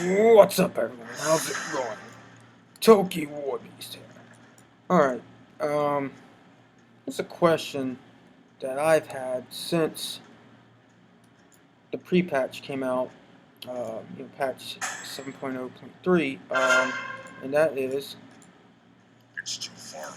What's up, everyone? How's it going? Toki Warbeast here. Alright, it's a question that I've had since the pre-patch came out, patch 7.0.3, and that is, It's too far away.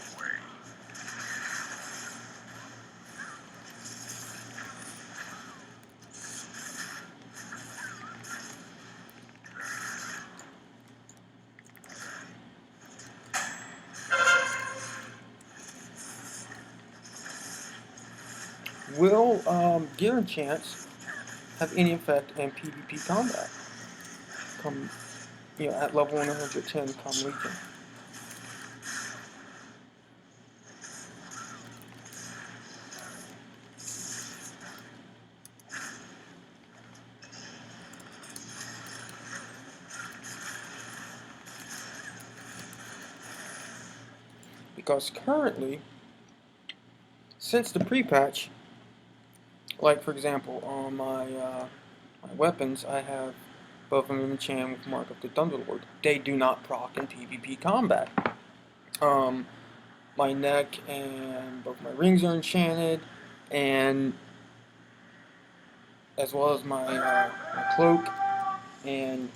will gear enchants have any effect in PvP combat? Come, at level 110, come Legion. Because currently, since the pre-patch, like for example, on my weapons, I have both of them enchanted with Mark of the Thunderlord. They do not proc in PvP combat. Um, my neck and both my rings are enchanted, and as well as my cloak, and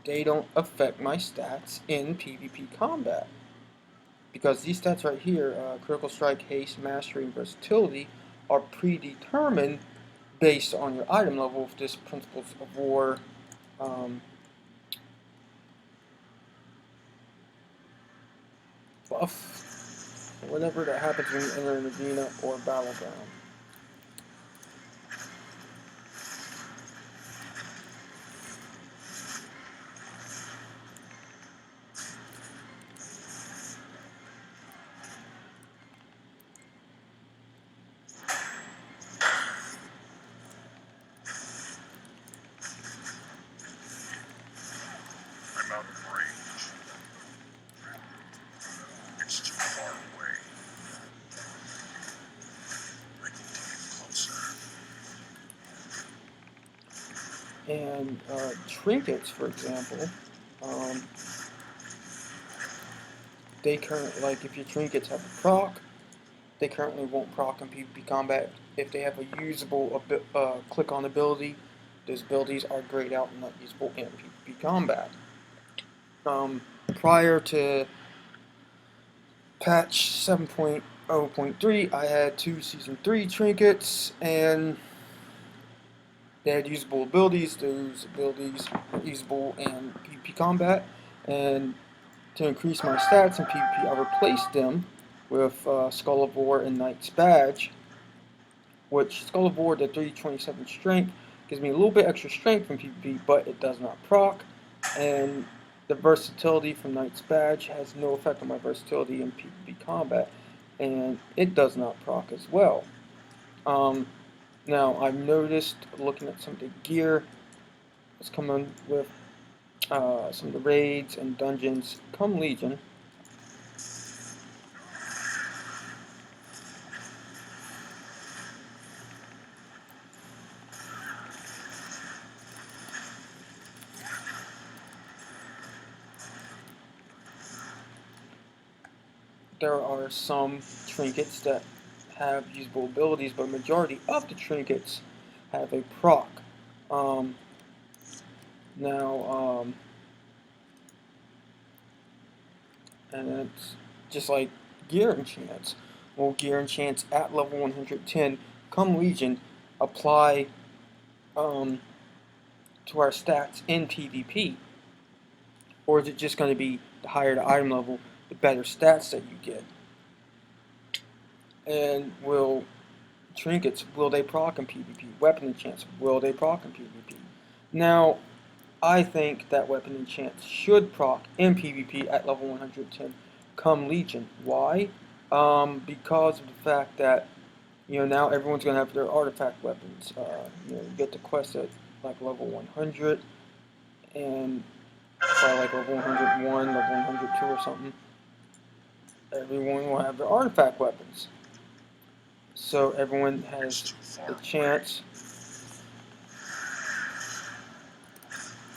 they don't affect my stats in PvP combat. Because these stats right here, critical strike, haste, mastery, and versatility, are predetermined based on your item level of this Principles of War buff, or whatever that happens when you enter an arena or battleground. I'm out of range. It's too far away. I can get closer. And trinkets, for example, they currently, like if your trinkets have a proc, they currently won't proc in PvP combat. If they have a usable click on ability, those abilities are grayed out and not usable in PvP combat. Prior to patch 7.0.3, I had two Season 3 trinkets, and they had usable abilities. Those abilities were usable in PvP combat, and to increase my stats in PvP, I replaced them with Skull of War and Knight's Badge, which Skull of War, the 327 strength, gives me a little bit extra strength from PvP, but it does not proc, and the versatility from Knight's Badge has no effect on my versatility in PvP combat, and it does not proc as well. Now, I've noticed, looking at some of the gear that's coming with some of the raids and dungeons come Legion, there are some trinkets that have usable abilities, but majority of the trinkets have a proc. Um, now, and it's just like gear enchants. Well, gear enchants at level 110 come Legion apply to our stats in PvP? Or is it just going to be the higher the item level, the better stats that you get? And will trinkets, will they proc in PvP? Weapon enchants, will they proc in PvP? Now, I think that weapon enchants should proc in PvP at level 110 come Legion. Why? Because of the fact that now everyone's gonna have their artifact weapons. You get the quest at like level 100, and by like level 101, level 102 or something, everyone will have their artifact weapons. So everyone has the chance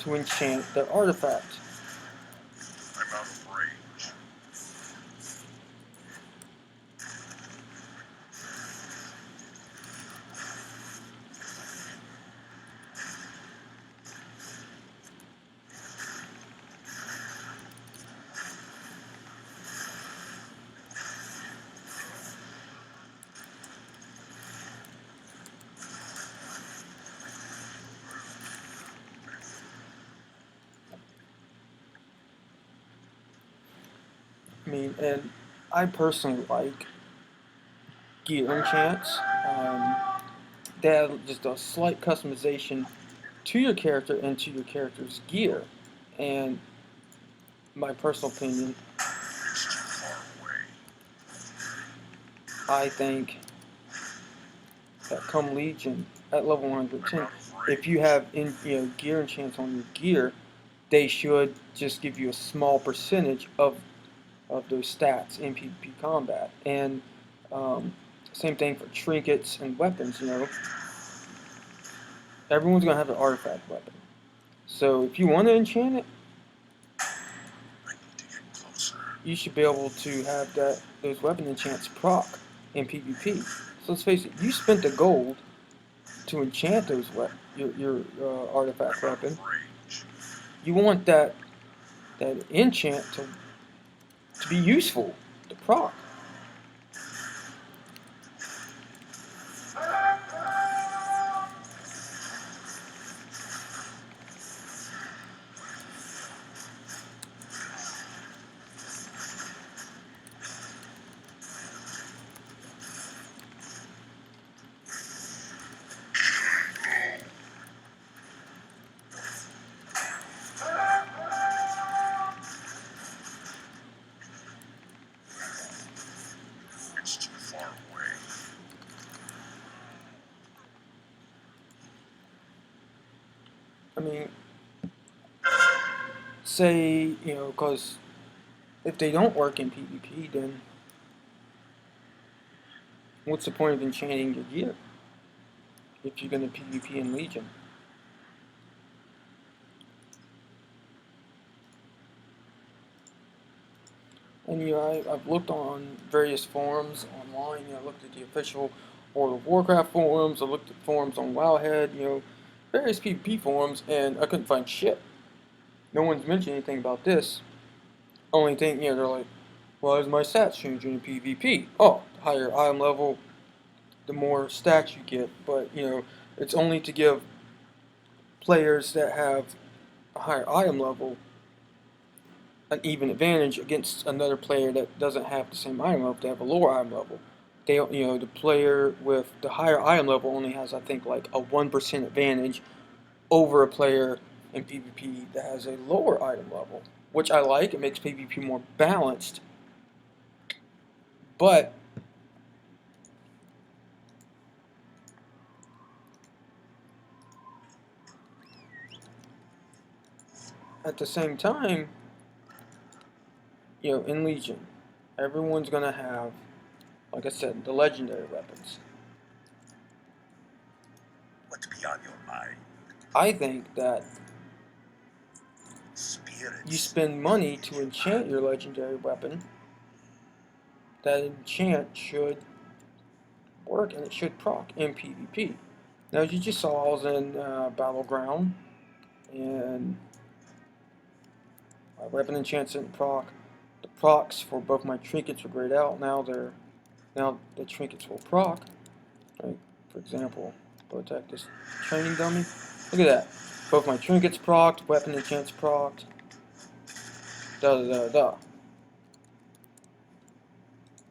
to enchant their artifact. I'm out of range. I mean, and I personally like gear enchants. That just a slight customization to your character and to your character's gear. And my personal opinion, It's too far away. I think that come Legion at level I'm 110, out of range. if you have gear enchants on your gear, they should just give you a small percentage of those stats in PvP combat. And um, same thing for trinkets and weapons. Everyone's gonna have an artifact weapon. So if you want to enchant it, I need to get closer. you should be able to have those weapon enchants proc in PvP. So let's face it, you spent the gold to enchant your artifact I'm out weapon. of range. You want that enchant to be useful, to proc. It's too far away. I mean, say, because if they don't work in PvP, then what's the point of enchanting your gear if you're going to PvP in Legion? And I've looked on various forums online. I looked at the official World of Warcraft forums. I looked at forums on Wowhead. Various PvP forums, and I couldn't find shit. No one's mentioned anything about this. Only thing, they're like, "Why is my stats changing in PvP?" Oh, the higher item level, the more stats you get. But it's only to give players that have a higher item level an even advantage against another player that doesn't have the same item level. They have a lower item level. The player with the higher item level only has, I think, like a 1% advantage over a player in PvP that has a lower item level, which I like. It makes PvP more balanced. But at the same time, in Legion, everyone's gonna have, like I said, the legendary weapons. What's beyond your mind? I think that Spirits. you spend money to enchant your legendary weapon. That enchant should work and it should proc in PvP. Now, as you just saw, I was in Battleground, and my weapon enchants didn't proc. The procs for both my trinkets were grayed out. Now the trinkets will proc. Like, for example, protect this training dummy. Look at that. Both my trinkets procced, weapon enchants procced. Da da da da.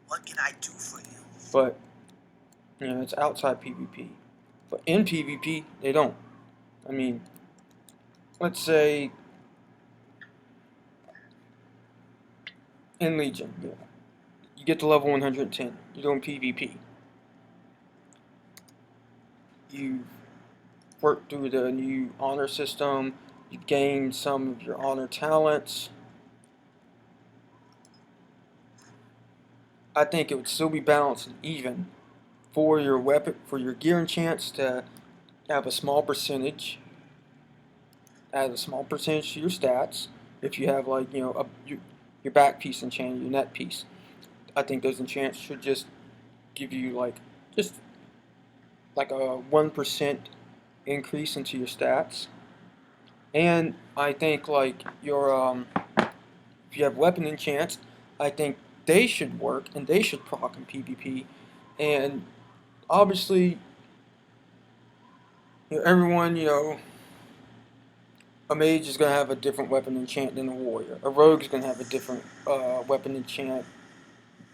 What can I do for you? But it's outside PvP. But in PvP, they don't. I mean, let's say in Legion, you get to level 110. You're doing PvP. You work through the new honor system. You gain some of your honor talents. I think it would still be balanced and even for your weapon, for your gear enchants to have a small percentage add a small percentage to your stats. If you have like your back piece enchanted, your net piece, I think those enchants should just give you like just like a 1% increase into your stats. And I think like your if you have weapon enchants, I think they should work and they should proc in PvP. And obviously, everyone, a mage is going to have a different weapon enchant than a warrior. A rogue is going to have a different weapon enchant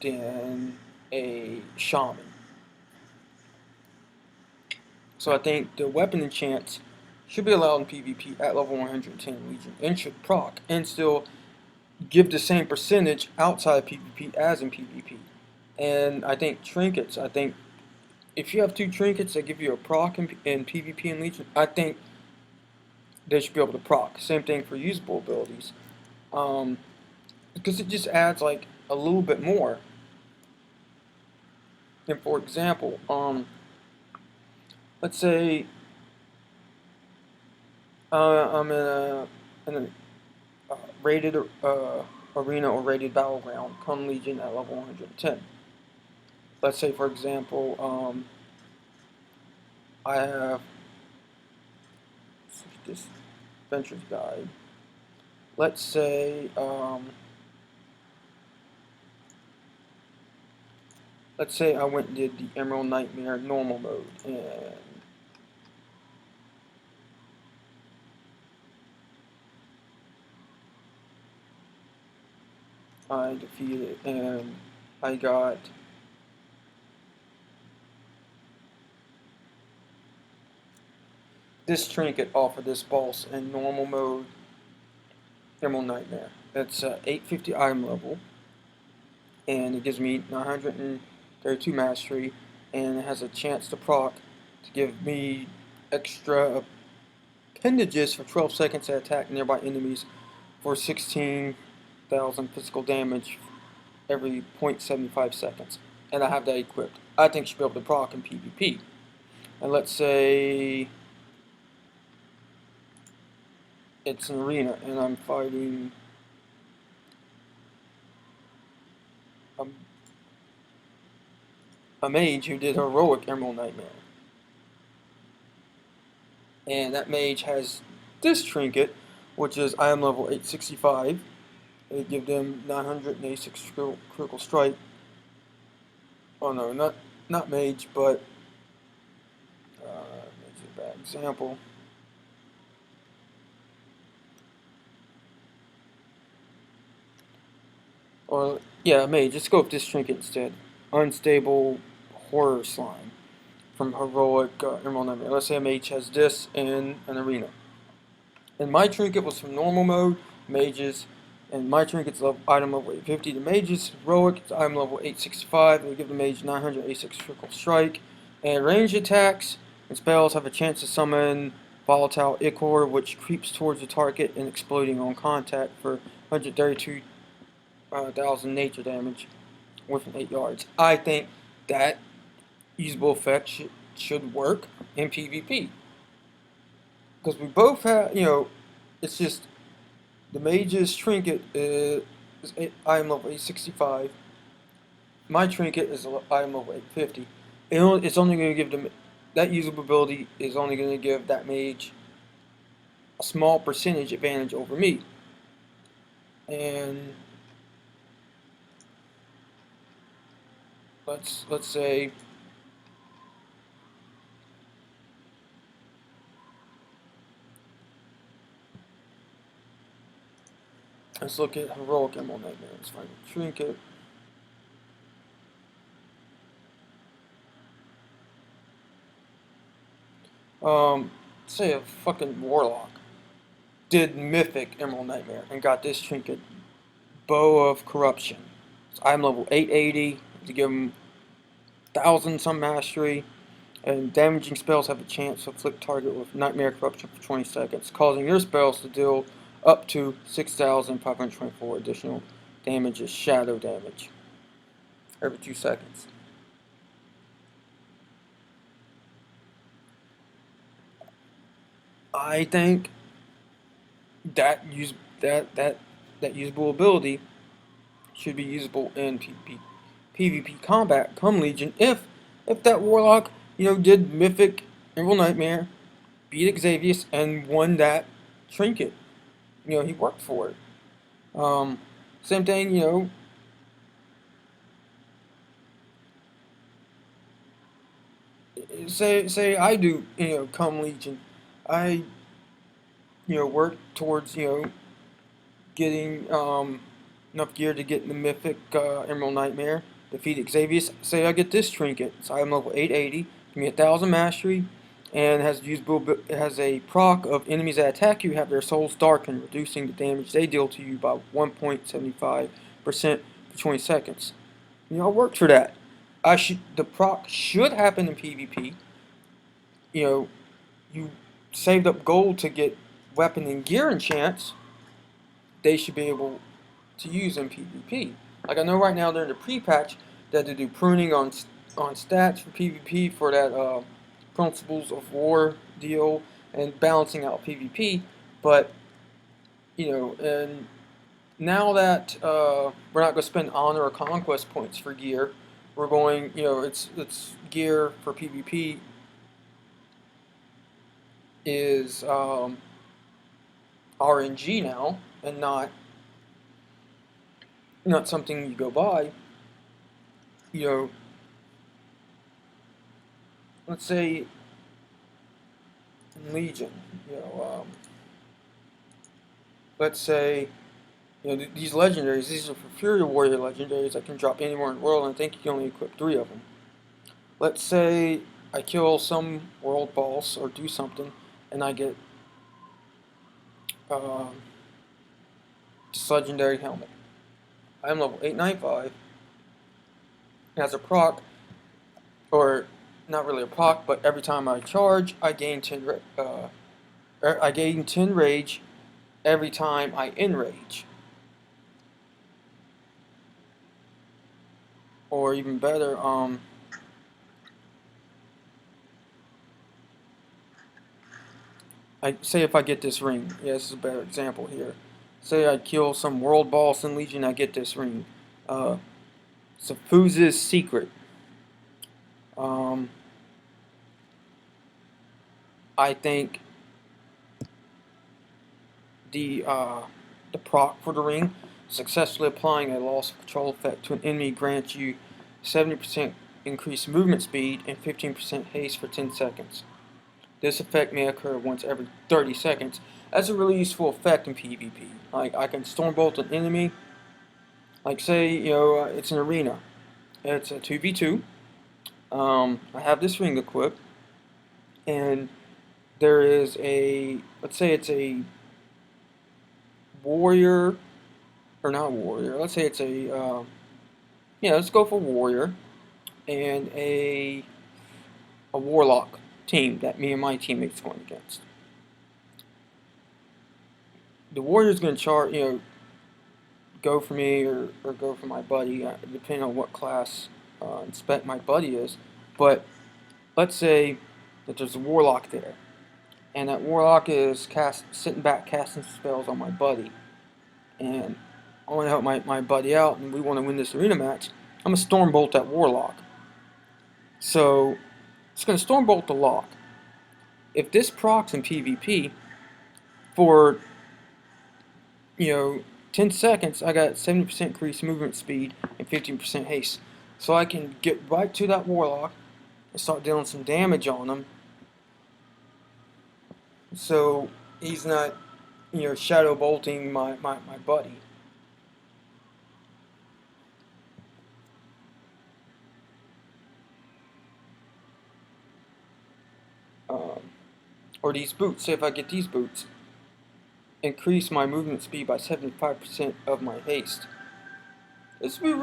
than a shaman. So I think the weapon enchants should be allowed in PvP at level 110 Legion and should proc and still give the same percentage outside PvP as in PvP. And I think trinkets, I think if you have two trinkets that give you a proc in PvP and Legion, I think they should be able to proc. Same thing for usable abilities. Because it just adds like a little bit more. And for example, let's say I'm in a rated arena or rated battleground, come Legion at level 110. Let's say, for example, I have this Venture's Guide. Let's say, I went and did the Emerald Nightmare normal mode, and I defeated it, and I got this trinket off of this boss in normal mode Emerald Nightmare. That's 850 item level, and it gives me 932 mastery, and it has a chance to proc to give me extra appendages for 12 seconds to attack nearby enemies for 16,000 physical damage every 0.75 seconds. And I have that equipped. I think you should be able to proc in PvP. And let's say it's an arena and I'm fighting a mage who did heroic Emerald Nightmare. And that mage has this trinket, which is I am level 865. It gives them 986 critical strike. Oh no, not mage, but mage is a bad example. Or yeah, mage. Let's go with this trinket instead. Unstable horror slime from heroic Emerald Nightmare. Let's say a mage has this in an arena. And my trinket was from normal mode, mages, and my trinket's item level 850. The mage's heroic, it's item level 865. We give the mage 986 critical strike. And ranged attacks and spells have a chance to summon volatile ichor, which creeps towards the target and exploding on contact for 132,000 nature damage within 8 yards. I think that usable effect should work in PvP. Because we both have, it's just the mage's trinket is item level 865. My trinket is item level 850. It's only going to give them that usable ability is only going to give that mage a small percentage advantage over me. And let's say let's look at heroic Emerald Nightmare. Let's find a trinket. Say a fucking warlock did mythic Emerald Nightmare and got this trinket, Bow of Corruption. So I'm level 880 to give him 1,000 some mastery, and damaging spells have a chance to afflict target with Nightmare Corruption for 20 seconds, causing your spells to deal up to 6,524 additional damage as shadow damage every 2 seconds. I think that use that usable ability should be usable in PvP combat come Legion if that Warlock, did Mythic Emerald Nightmare, beat Xavius, and won that trinket. He worked for it. Same thing, say I do, come Legion. I, work towards, getting enough gear to get the Mythic Emerald Nightmare, defeat Xavius. Say I get this trinket, so I'm level 880, give me 1,000 mastery, and it has a proc of enemies that attack you have their souls darkened, reducing the damage they deal to you by 1.75% for 20 seconds. I worked for that. The proc should happen in PvP. You saved up gold to get weapon and gear enchants. They should be able to use in PvP. Like I know right now they're in the pre-patch that they do pruning on stats for PvP for that Principles of War deal and balancing out PvP. But and now that we're not going to spend honor or conquest points for gear, we're going. It's gear for PvP is RNG now and not something you go by. Let's say in Legion, let's say, these legendaries, these are for Fury Warrior legendaries that can drop anywhere in the world, and I think you can only equip 3 of them. Let's say I kill some world boss or do something, and I get this legendary helmet. I'm level 895. It has a proc, or not really a proc, but every time I charge, I gain 10 rage every time I enrage. Or even better, I say if I get this ring, this is a better example here. Say I kill some world boss in Legion, I get this ring. Safuza's Secret. I think the proc for the ring, successfully applying a loss of control effect to an enemy grants you 70% increased movement speed and 15% haste for 10 seconds. This effect may occur once every 30 seconds. That's a really useful effect in PvP. Like I can stormbolt an enemy. Like say it's an arena. It's a 2v2. I have this ring equipped, and there is let's say it's a warrior, or not warrior. Let's say it's let's go for warrior and a warlock team that me and my teammates going against. The warrior's going to go for me or go for my buddy, depending on what class and spec my buddy is. But let's say that there's a warlock there, and that warlock is sitting back casting spells on my buddy, and I want to help my buddy out, and we want to win this arena match. I'm going to stormbolt that warlock. So it's going to stormbolt the lock. If this procs in PvP for 10 seconds, I got 70% increased movement speed and 15% haste. So I can get right to that warlock and start dealing some damage on him. So he's not, shadow bolting my buddy. Or these boots. Say if I get these boots, increase my movement speed by 75% of my haste. This would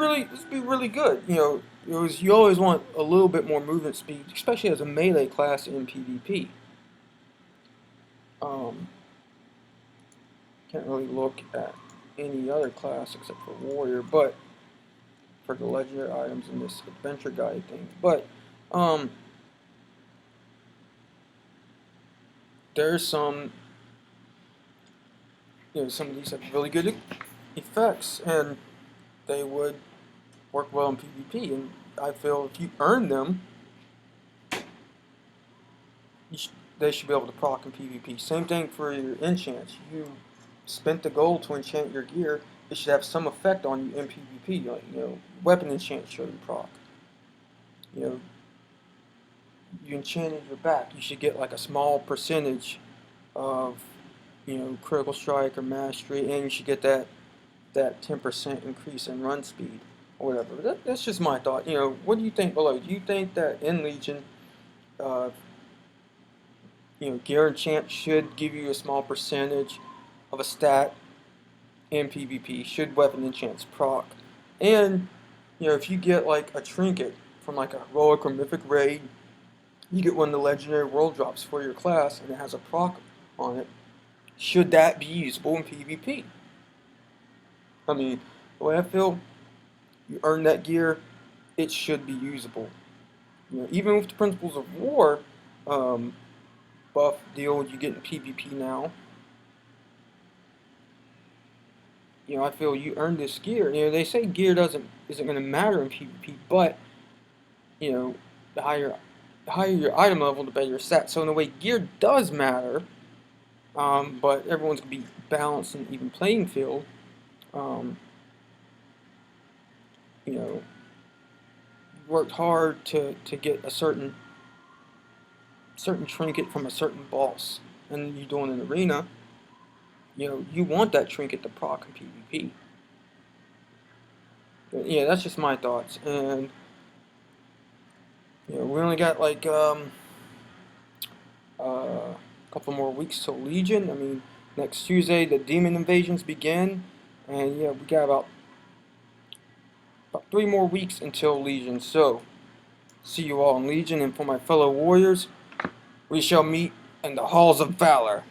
be really good. You always want a little bit more movement speed, especially as a melee class in PvP. Can't really look at any other class except for warrior, but for the legendary items in this adventure guide thing. But there's some some of these have really good effects, and they would work well in PvP. And I feel if you earn them, they should be able to proc in PvP. Same thing for your enchants. You spent the gold to enchant your gear. It should have some effect on you in PvP. Like weapon enchant show you proc. You enchanted your back. You should get like a small percentage of critical strike or mastery, and you should get that 10% increase in run speed or whatever. That's just my thought. What do you think below? Do you think that in Legion, uh, gear enchant should give you a small percentage of a stat in PvP? Should weapon enchants proc? And if you get like a trinket from like a heroic or mythic raid, you get one of the legendary world drops for your class, and it has a proc on it. Should that be usable in PvP? I mean, the way I feel, you earn that gear, it should be usable. Even with the Principles of War buff deal you get in PvP now, I feel you earned this gear. They say gear isn't going to matter in PvP, but the higher your item level, the better your stats. So in a way, gear does matter, but everyone's going to be balanced in even playing field. You worked hard to get a certain trinket from a certain boss, and you do in an arena. You want that trinket to proc in PvP. But, yeah, that's just my thoughts. And we only got like a couple more weeks till Legion. I mean, next Tuesday the demon invasions begin, and we got about 3 more weeks until Legion. So, see you all in Legion, and for my fellow warriors, we shall meet in the halls of valor.